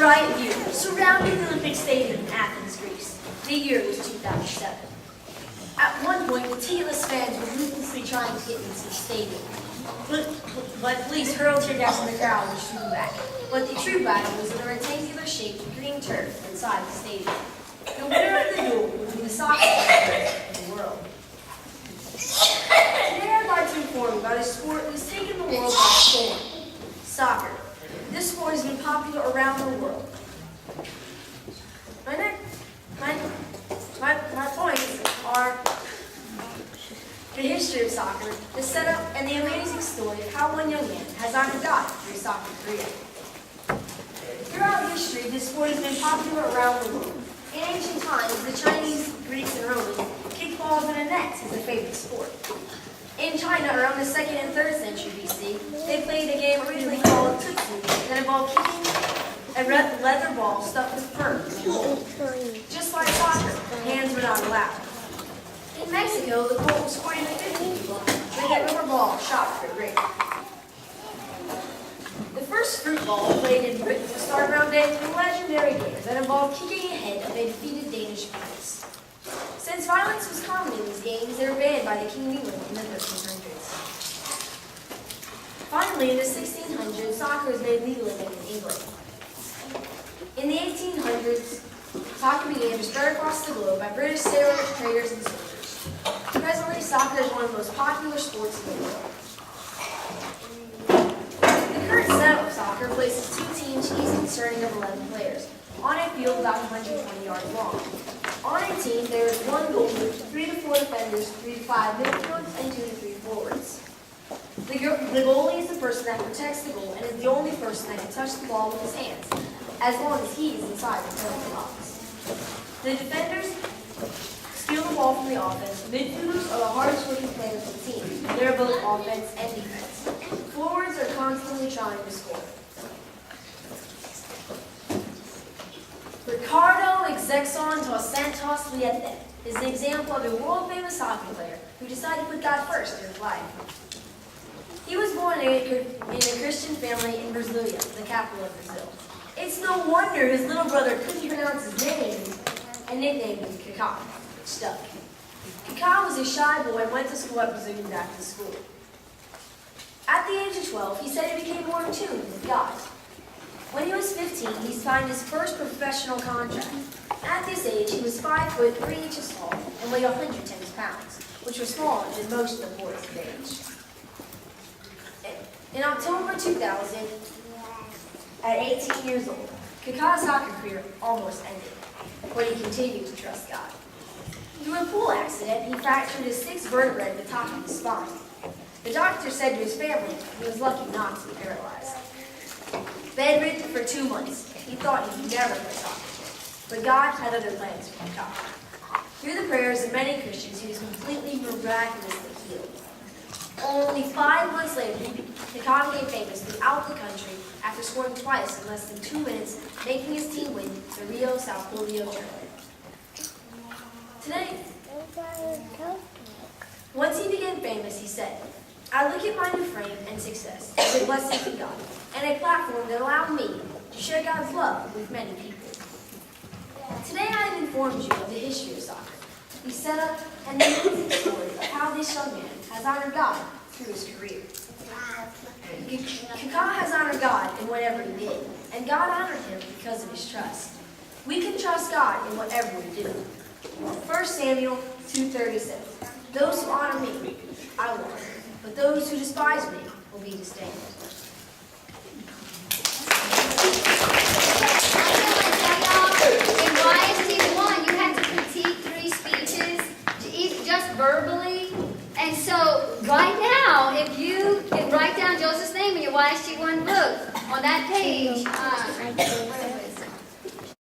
riot view surrounding the Olympic Stadium in Athens, Greece. The year was 2007. At one point, the ticketless fans were ruthlessly trying to get into the stadium. But police hurled tear gas in the crowd, which drew them back. But the true battle was in the rectangular-shaped green turf inside the stadium. The winner of the duel would be the soccer player of the world. Today I'd like to inform you about a sport that has taken the world by storm: soccer. This sport has been popular around the world. My points are the history of soccer, the setup, and the amazing story of how one young man has honored God through his soccer career. Throughout history, this sport has been popular around the world. In ancient times, the Chinese, Greeks, and Romans kicked balls in a net as their favorite sport. In China, around the 2nd and 3rd century BC, they played a game originally called tutsu that involved kicking a leather ball stuffed with fur. Just like soccer, hands were not allowed. In Mexico, the goal was scored in the 50 ball with a rubber ball shot for a ring. The first fruit ball played in Britain to start around day was a legendary game that involved kicking a head of a defeated Danish prince. Since violence was common in these games, they were banned by the King of England in the 1300s. Finally, in the 1600s, soccer was made legal again in England. In the 1800s, soccer began to spread across the globe by British sailors, traders, and soldiers. Presently, soccer is one of the most popular sports in the world. The current setup of soccer places two teams, each consisting of 11 players, on a field about 120 yards long. On a team, there is one goalie, 3 to 4 defenders, 3 to 5 midfielders, and 2 to 3 forwards. The goalie is the person that protects the goal and is the only person that can touch the ball with his hands, as long as he is inside the penalty box. The defenders steal the ball from the offense. Midfielders are the hardest working players of the team. They are both offense and defense. Forwards are constantly trying to score. Ricardo Exexon dos Santos Liete is an example of a world-famous soccer player who decided to put God first in his life. He was born in a Christian family in Brasilia, the capital of Brazil. It's no wonder his little brother couldn't pronounce his name and nicknamed him Kaká, which stuck. Kaká was a shy boy and went to school at Brazilian Baptist School. At the age of 12, he said he became more in tune with God. When he was 15, he signed his first professional contract. At this age, he was 5 foot 3 inches tall and weighed 110 pounds, which was smaller than most of the boys of age. In October 2000, at 18 years old, Kaká's soccer career almost ended, but he continued to trust God. Through a pool accident, he fractured his 6th vertebrae at the top of his spine. The doctor said to his family he was lucky not to be paralyzed. Bedridden for 2 months, he thought he'd never play soccer, but God had other plans for Kaká. Through the prayers of many Christians, he was completely miraculously healed. Only 5 months later, Kaká became famous throughout the country after scoring twice in less than 2 minutes, making his team win the Rio Sao Paulo tournament. Today, once he became famous, he said, "I look at my new fame and success as a blessing from God and a platform that allowed me to share God's love with many people." Today I have informed you of the history of soccer, the setup, and the amazing story of how this young man has honored God through his career. Kaká has honored God in whatever he did, and God honored him because of his trust. We can trust God in whatever we do. 1 Samuel 2:37. Those who honor me, I will honor, but those who despise me will be disdained. In YSG 1, you had to critique 3 speeches, just verbally. And so, right now, if you can write down Joseph's name in your YSG 1 book, on that page,